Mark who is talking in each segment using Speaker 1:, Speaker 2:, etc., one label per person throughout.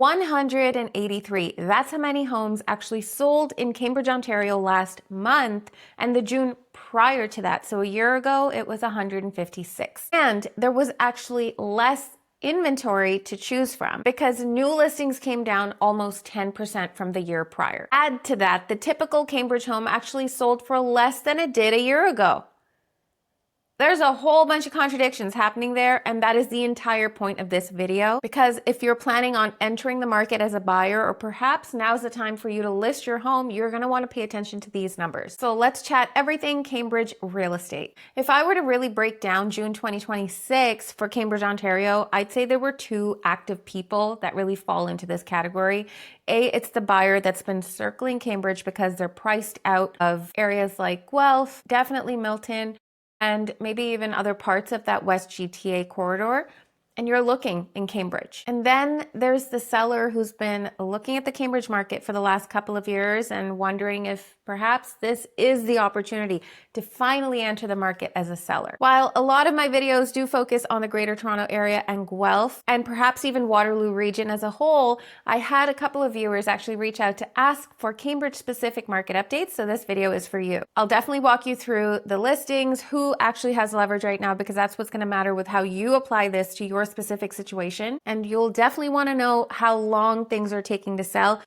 Speaker 1: 183. That's how many homes actually sold in Cambridge, Ontario last month, and the June prior to that, so a year ago, it was 156. And there was actually less inventory to choose from because new listings came down almost 10% from the year prior. Add to that, the typical Cambridge home actually sold for less than it did a year ago. There's a whole bunch of contradictions happening there, and that is the entire point of this video, because if you're planning on entering the market as a buyer, or perhaps now's the time for you to list your home, you're going to want to pay attention to these numbers. So let's chat everything Cambridge real estate. If I were to really break down June 2026 for Cambridge, Ontario, I'd say there were two active people that really fall into this category. It's the buyer that's been circling Cambridge because they're priced out of areas like Guelph, definitely Milton, and maybe even other parts of that West GTA corridor, and you're looking in Cambridge. And then there's the seller who's been looking at the Cambridge market for the last couple of years and wondering if perhaps this is the opportunity to finally enter the market as a seller. While a lot of my videos do focus on the Greater Toronto Area and Guelph, and perhaps even Waterloo region as a whole, I had a couple of viewers actually reach out to ask for Cambridge-specific market updates, so this video is for you. I'll definitely walk you through the listings, who actually has leverage right now, because that's what's going to matter with how you apply this to your specific situation. And you'll definitely want to know how long things are taking to sell.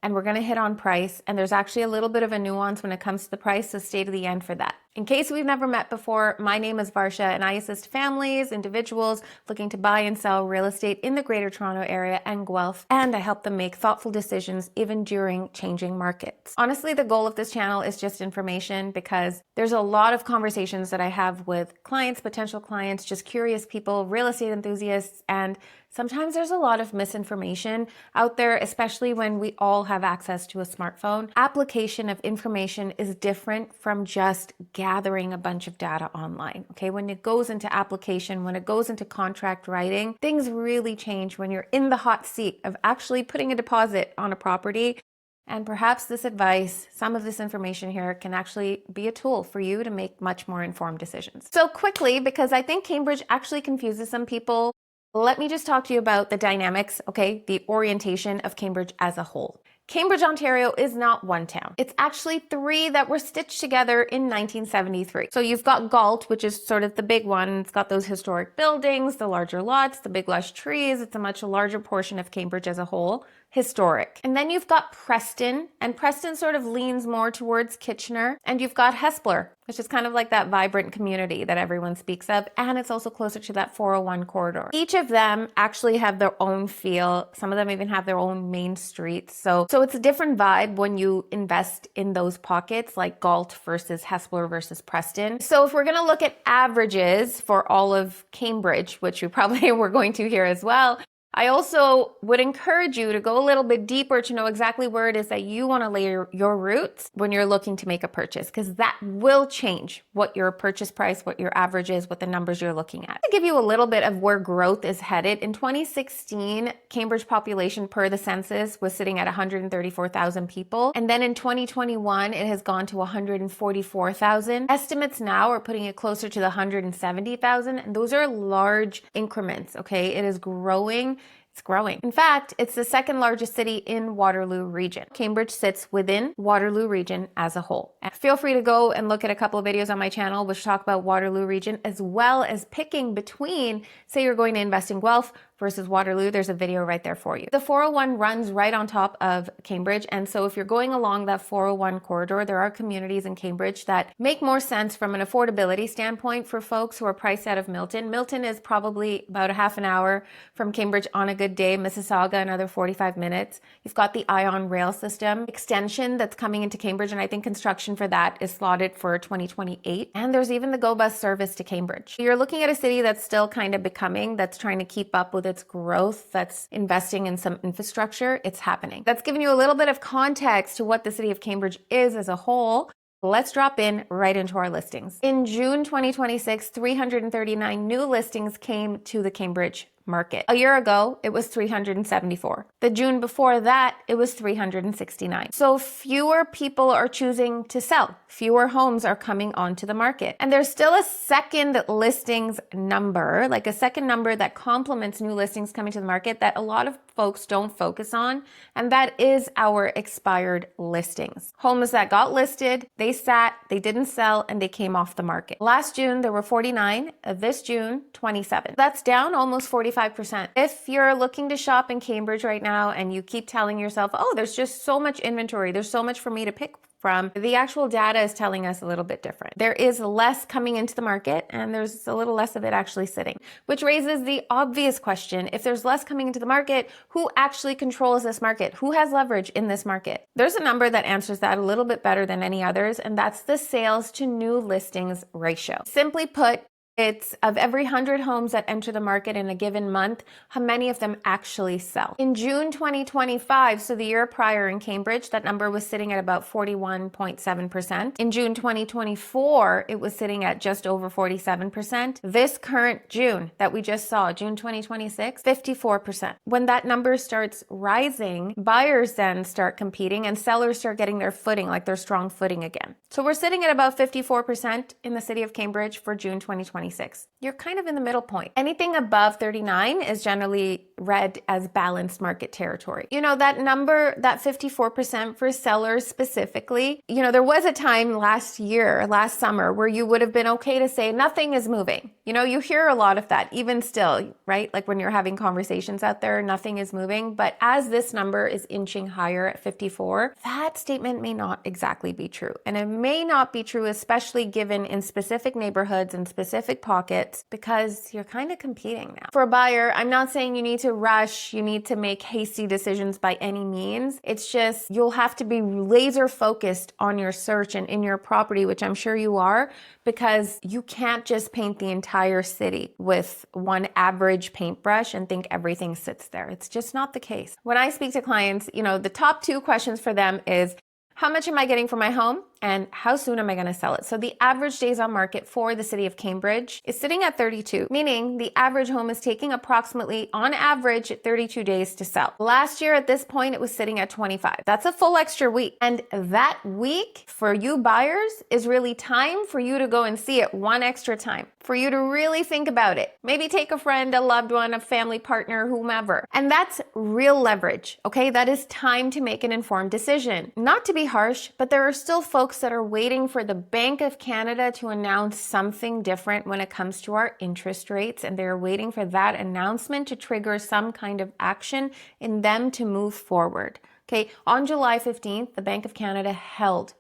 Speaker 1: And we're going to hit on price, and there's actually a little bit of a nuance when it comes to the price, so stay to the end for that. In case we've never met before, my name is Varsha, and I assist families, individuals looking to buy and sell real estate in the Greater Toronto Area and Guelph, and I help them make thoughtful decisions even during changing markets. Honestly, the goal of this channel is just information, because there's a lot of conversations that I have with clients, potential clients, just curious people, real estate enthusiasts, and sometimes there's a lot of misinformation out there, especially when we all have access to a smartphone. Application of information is different from just gathering a bunch of data online, okay? When it goes into application, when it goes into contract writing, things really change when you're in the hot seat of actually putting a deposit on a property. And perhaps this advice, some of this information here, can actually be a tool for you to make much more informed decisions. So quickly, because I think Cambridge actually confuses some people, let me just talk to you about the dynamics, okay? The orientation of Cambridge as a whole. Cambridge, Ontario is not one town. It's actually three that were stitched together in 1973. So you've got Galt, which is sort of the big one. It's got those historic buildings, the larger lots, the big lush trees. It's a much larger portion of Cambridge as a whole. Historic. And then you've got Preston, and Preston sort of leans more towards Kitchener. And you've got Hespeler, which is kind of like that vibrant community that everyone speaks of, and it's also closer to that 401 corridor. Each of them actually have their own feel. Some of them even have their own main streets. So it's a different vibe when you invest in those pockets, like Galt versus Hespeler versus Preston. So if we're gonna look at averages for all of Cambridge, which we probably were going to here as well, I also would encourage you to go a little bit deeper to know exactly where it is that you want to lay your roots when you're looking to make a purchase, because that will change what your purchase price, what your average is, what the numbers you're looking at. To give you a little bit of where growth is headed, in 2016, Cambridge population per the census was sitting at 134,000 people. And then in 2021, it has gone to 144,000. Estimates now are putting it closer to the 170,000. And those are large increments, okay? It is growing. It's growing. In fact, it's the second largest city in Waterloo region. Cambridge sits within Waterloo region as a whole. And feel free to go and look at a couple of videos on my channel which talk about Waterloo region, as well as picking between, say you're going to invest in Guelph versus Waterloo. There's a video right there for you. The 401 runs right on top of Cambridge, and so if you're going along that 401 corridor, there are communities in Cambridge that make more sense from an affordability standpoint for folks who are priced out of Milton. Milton is probably about a half an hour from Cambridge on a good day. Mississauga, another 45 minutes. You've got the Ion rail system extension that's coming into Cambridge, and I think construction for that is slotted for 2028. And there's even the GO bus service to Cambridge. You're looking at a city that's still kind of becoming, that's trying to keep up with its growth, that's investing in some infrastructure. It's happening. That's giving you a little bit of context to what the city of Cambridge is as a whole. Let's drop in right into our listings. In June 2026, 339 new listings came to the Cambridge market. A year ago, it was 374. The June before that, it was 369. So fewer people are choosing to sell. Fewer homes are coming onto the market. And there's still a second listings number, like a second number that complements new listings coming to the market that a lot of folks don't focus on, and that is our expired listings. Homes that got listed, they sat, they didn't sell, and they came off the market. Last June, there were 49. This June, 27. That's down almost 45%. If you're looking to shop in Cambridge right now and you keep telling yourself, oh, there's just so much inventory, there's so much for me to pick from, the actual data is telling us a little bit different. There is less coming into the market and there's a little less of it actually sitting, which raises the obvious question. If there's less coming into the market, who actually controls this market? Who has leverage in this market? There's a number that answers that a little bit better than any others, and that's the sales to new listings ratio. Simply put, it's of every 100 homes that enter the market in a given month, how many of them actually sell. In June 2025, so the year prior in Cambridge, that number was sitting at about 41.7%. In June 2024, it was sitting at just over 47%. This current June that we just saw, June 2026, 54%. When that number starts rising, buyers then start competing and sellers start getting their footing, like their strong footing again. So we're sitting at about 54% in the city of Cambridge for June 2026. You're kind of in the middle point. Anything above 39 is generally read as balanced market territory. You know, that number, that 54% for sellers specifically, you know, there was a time last summer, where you would have been okay to say nothing is moving. You know, you hear a lot of that even still, right? Like when you're having conversations out there, nothing is moving. But as this number is inching higher at 54, that statement may not exactly be true. And it may not be true, especially given in specific neighborhoods and specific pockets, because you're kind of competing now. For a buyer, I'm not saying you need to rush, you need to make hasty decisions by any means. It's just you'll have to be laser focused on your search and in your property, which I'm sure you are, because you can't just paint the entire city with one average paintbrush and think everything sits there. It's just not the case. When I speak to clients, you know, the top two questions for them is, how much am I getting for my home? And how soon am I going to sell it? So the average days on market for the city of Cambridge is sitting at 32, meaning the average home is taking approximately, on average, 32 days to sell. Last year at this point, it was sitting at 25. That's a full extra week. And that week for you buyers is really time for you to go and see it one extra time, for you to really think about it. Maybe take a friend, a loved one, a family partner, whomever. And that's real leverage, okay? That is time to make an informed decision. Not to be harsh, but there are still folks that are waiting for the Bank of Canada to announce something different when it comes to our interest rates, and they're waiting for that announcement to trigger some kind of action in them to move forward. Okay, on July 15th, the Bank of Canada held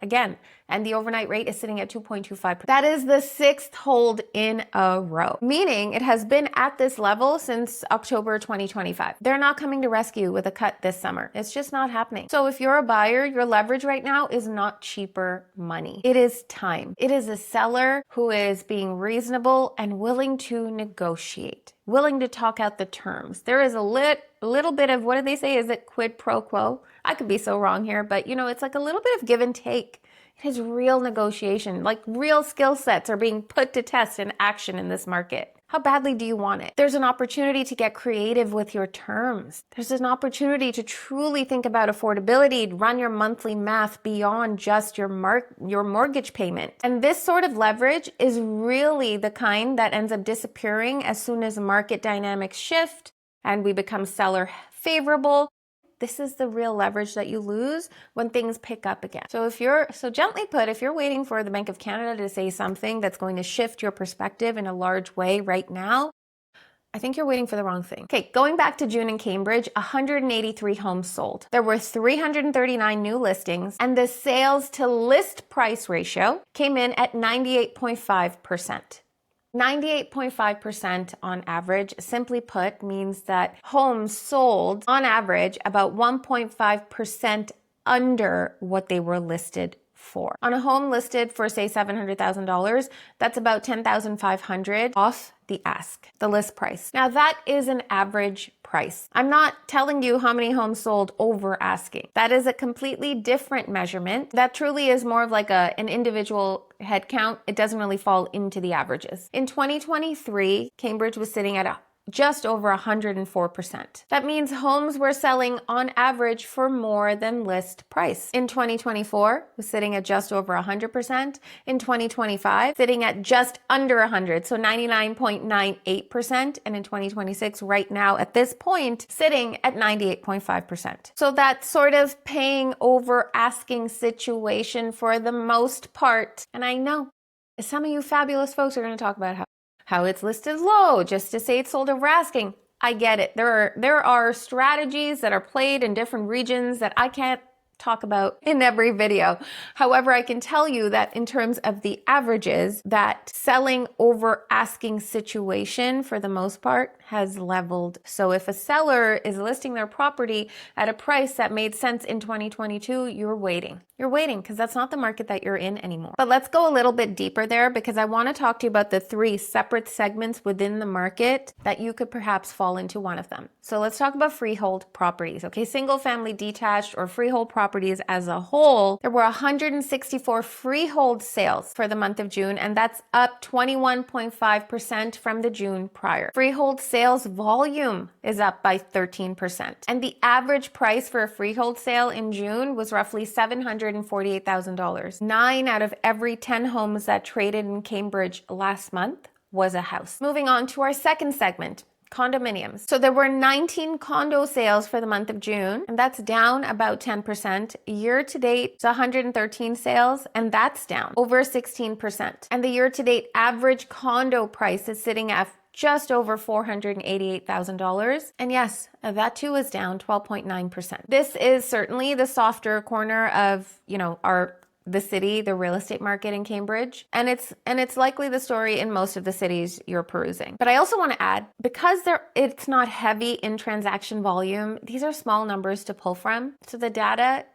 Speaker 1: again, and the overnight rate is sitting at 2.25%. That is the sixth hold in a row, meaning it has been at this level since October 2025. They're not coming to rescue with a cut this summer. It's just not happening. So if you're a buyer, your leverage right now is not cheaper money. It is time. It is a seller who is being reasonable and willing to negotiate, willing to talk out the terms. There is a little bit of, what do they say? Is it quid pro quo? I could be so wrong here, but you know, it's like a little bit of give and take. It is real negotiation, like real skill sets are being put to test in action in this market. How badly do you want it? There's an opportunity to get creative with your terms. There's an opportunity to truly think about affordability, run your monthly math beyond just your mortgage payment. And this sort of leverage is really the kind that ends up disappearing as soon as market dynamics shift and we become seller favorable. This is the real leverage that you lose when things pick up again. So gently put, if you're waiting for the Bank of Canada to say something that's going to shift your perspective in a large way right now, I think you're waiting for the wrong thing. Okay, going back to June in Cambridge, 183 homes sold. There were 339 new listings, and the sales to list price ratio came in at 98.5%. 98.5% on average, simply put, means that homes sold on average about 1.5% under what they were listed for. On a home listed for say $700,000, that's about $10,500 off the ask, the list price. Now that is an average price. I'm not telling you how many homes sold over asking. That is a completely different measurement. That truly is more of like an individual head count. It doesn't really fall into the averages. In 2023, Cambridge was sitting at just over 104%. That means homes were selling on average for more than list price. In 2024, was sitting at just over 100%. In 2025, sitting at just under 100, so 99.98%. And in 2026, right now at this point, sitting at 98.5%. So that sort of paying over asking situation for the most part. And I know some of you fabulous folks are going to talk about how it's listed low just to say it's sold over asking. I get it. There are strategies that are played in different regions that I can't talk about in every video. However, I can tell you that in terms of the averages, that selling over asking situation for the most part has leveled. So if a seller is listing their property at a price that made sense in 2022, you're waiting. You're waiting because that's not the market that you're in anymore. But let's go a little bit deeper there because I want to talk to you about the 3 separate segments within the market that you could perhaps fall into one of them. So let's talk about freehold properties, okay? Single family detached or freehold properties as a whole. There were 164 freehold sales for the month of June, and that's up 21.5% from the June prior. Freehold sales volume is up by 13%. And the average price for a freehold sale in June was roughly $748,000. 9 out of every 10 homes that traded in Cambridge last month was a house. Moving on to our second segment, condominiums. So there were 19 condo sales for the month of June, and that's down about 10%. Year to date, it's 113 sales, and that's down over 16%. And the year to date average condo price is sitting at just over $488,000. And yes, that too is down 12.9%. This is certainly the softer corner of, the city, the real estate market in Cambridge. And it's likely the story in most of the cities you're perusing. But I also want to add, because it's not heavy in transaction volume, these are small numbers to pull from. So the data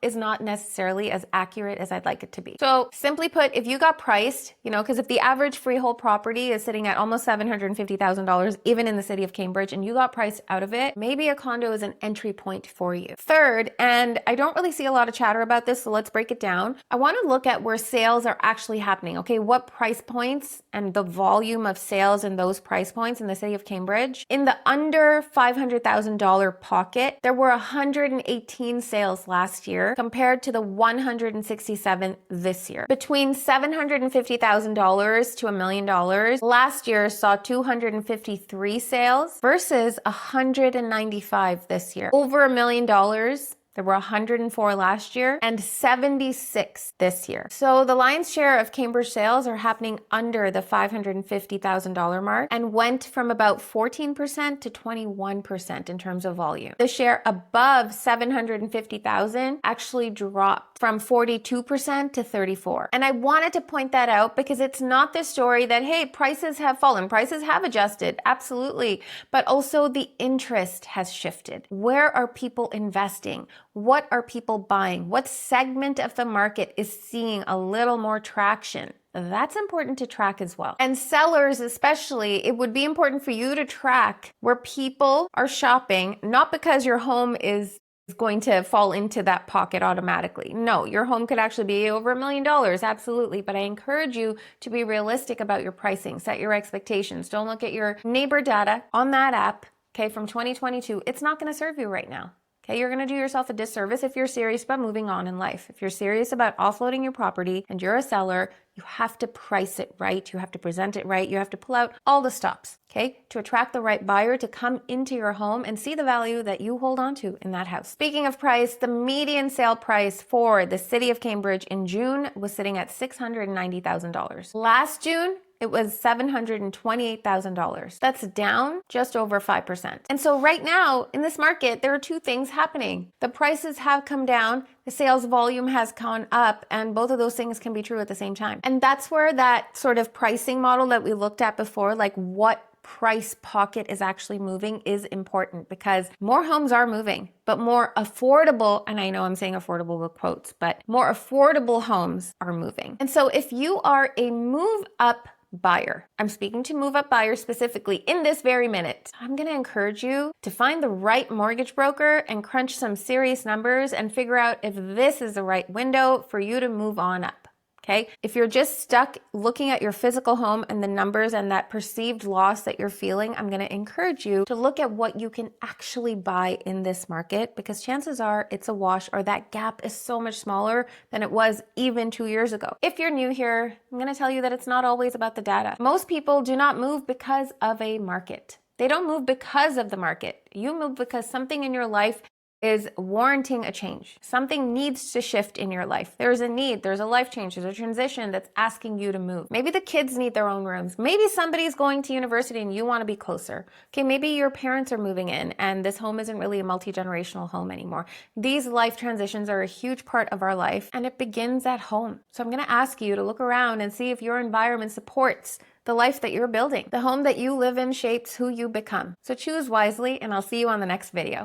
Speaker 1: is not necessarily as accurate as I'd like it to be. So simply put, if you got priced, because if the average freehold property is sitting at almost $750,000, even in the city of Cambridge, and you got priced out of it, maybe a condo is an entry point for you. Third, and I don't really see a lot of chatter about this, so let's break it down. I want to look at where sales are actually happening. Okay, what price points and the volume of sales in those price points in the city of Cambridge. In the under $500,000 pocket, there were 118 sales last year compared to the 167 this year. Between $750,000 to $1 million, last year saw 253 sales versus 195 this year. Over $1 million, there were 104 last year and 76 this year. So the lion's share of Cambridge sales are happening under the $550,000 mark and went from about 14% to 21% in terms of volume. The share above 750,000 actually dropped from 42% to 34%. And I wanted to point that out because it's not the story that, hey, prices have fallen. Prices have adjusted, absolutely. But also the interest has shifted. Where are people investing? What are people buying? What segment of the market is seeing a little more traction? That's important to track as well. And sellers especially, it would be important for you to track where people are shopping, not because your home is going to fall into that pocket automatically. No, your home could actually be over $1 million, absolutely. But I encourage you to be realistic about your pricing, set your expectations. Don't look at your neighbor data on that app, okay, from 2022. It's not going to serve you right now. Okay, you're going to do yourself a disservice if you're serious about moving on in life. If you're serious about offloading your property and you're a seller, you have to price it right. You have to present it right. You have to pull out all the stops, okay, to attract the right buyer to come into your home and see the value that you hold on to in that house. Speaking of price, the median sale price for the city of Cambridge in June was sitting at $690,000. Last June, it was $728,000. That's down just over 5%. And so right now in this market, there are two things happening. The prices have come down, the sales volume has gone up, and both of those things can be true at the same time. And that's where that sort of pricing model that we looked at before, like what price pocket is actually moving, is important because more homes are moving, but more affordable, and I know I'm saying affordable with quotes, but more affordable homes are moving. And so if you are a move up buyer, I'm speaking to move up buyers specifically in this very minute, I'm going to encourage you to find the right mortgage broker and crunch some serious numbers and figure out if this is the right window for you to move on up. Okay. If you're just stuck looking at your physical home and the numbers and that perceived loss that you're feeling, I'm going to encourage you to look at what you can actually buy in this market, because chances are it's a wash, or that gap is so much smaller than it was even 2 years ago. If you're new here, I'm going to tell you that it's not always about the data. Most people do not move because of a market. They don't move because of the market. You move because something in your life is warranting a change. Something needs to shift in your life. There's a need, there's a life change, there's a transition that's asking you to move. Maybe the kids need their own rooms. Maybe somebody's going to university and you want to be closer. Okay, maybe your parents are moving in and this home isn't really a multi-generational home anymore. These life transitions are a huge part of our life, and it begins at home. So I'm going to ask you to look around and see if your environment supports the life that you're building. The home that you live in shapes who you become. So choose wisely, and I'll see you on the next video.